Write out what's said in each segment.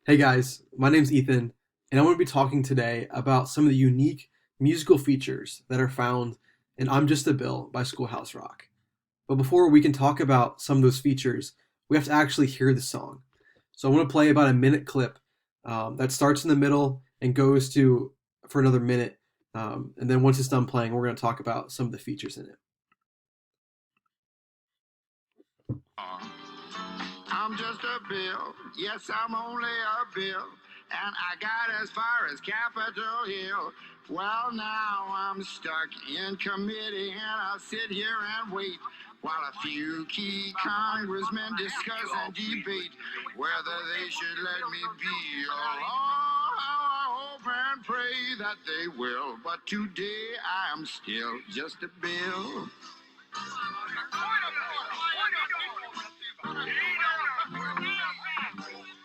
Hey guys, my name's Ethan, and I want to be talking today about some of the unique musical features that are found in I'm Just a Bill by Schoolhouse Rock. But before we can talk about some of those features, we have to actually hear the song. So I want to play about a minute clip that starts in the middle and goes to for another minute. And then once it's done playing, we're going to talk about some of the features in it. I'm just a bill. Yes, I'm only a bill. And I got as far as Capitol Hill. Well, now I'm stuck in committee, and I'll sit here and wait while a few key congressmen discuss and debate whether they should let me be. Oh, how I hope and pray that they will. But today I am still just a bill.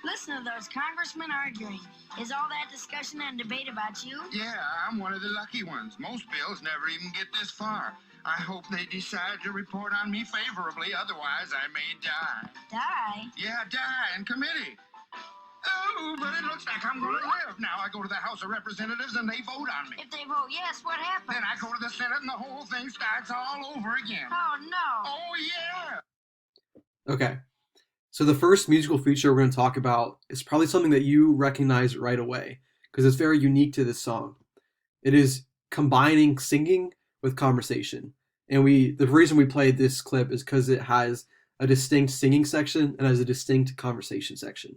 Listen to those congressmen arguing. Is all that discussion and debate about you? Yeah, I'm one of the lucky ones. Most bills never even get this far. I hope they decide to report on me favorably, otherwise I may die. Die? Yeah, die in committee. Oh, but it looks like I'm gonna live. Now I go to the House of Representatives and they vote on me. If they vote yes, what happens? Then I go to the Senate and the whole thing starts all over again. Oh, no. Oh, yeah. Okay, so the first musical feature we're going to talk about is probably something that you recognize right away because it's very unique to this song. It is combining singing with conversation. And the reason we played this clip is because it has a distinct singing section and has a distinct conversation section.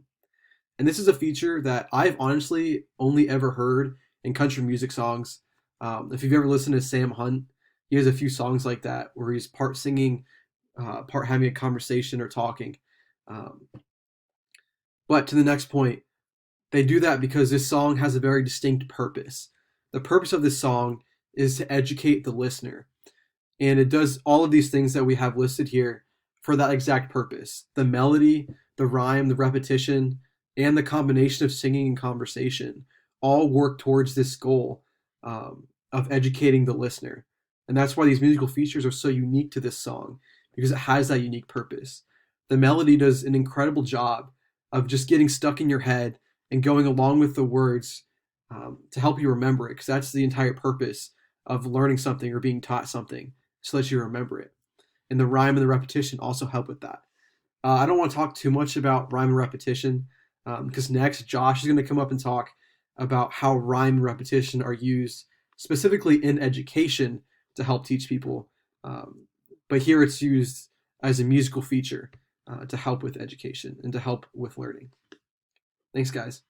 And this is a feature that I've honestly only ever heard in country music songs. If you've ever listened to Sam Hunt, he has a few songs like that where he's part singing, part having a conversation or talking. Um, but to the next point, they do that because this song has a very distinct purpose. The purpose of this song is to educate the listener. And it does all of these things that we have listed here for that exact purpose. The melody, the rhyme, the repetition, and the combination of singing and conversation all work towards this goal of educating the listener. And that's why these musical features are so unique to this song, because it has that unique purpose. The melody does an incredible job of just getting stuck in your head and going along with the words to help you remember it, because that's the entire purpose of learning something or being taught something, so that you remember it. And the rhyme and the repetition also help with that. I don't want to talk too much about rhyme and repetition because next Josh is going to come up and talk about how rhyme and repetition are used specifically in education to help teach people. But here it's used as a musical feature to help with education and to help with learning. Thanks, guys.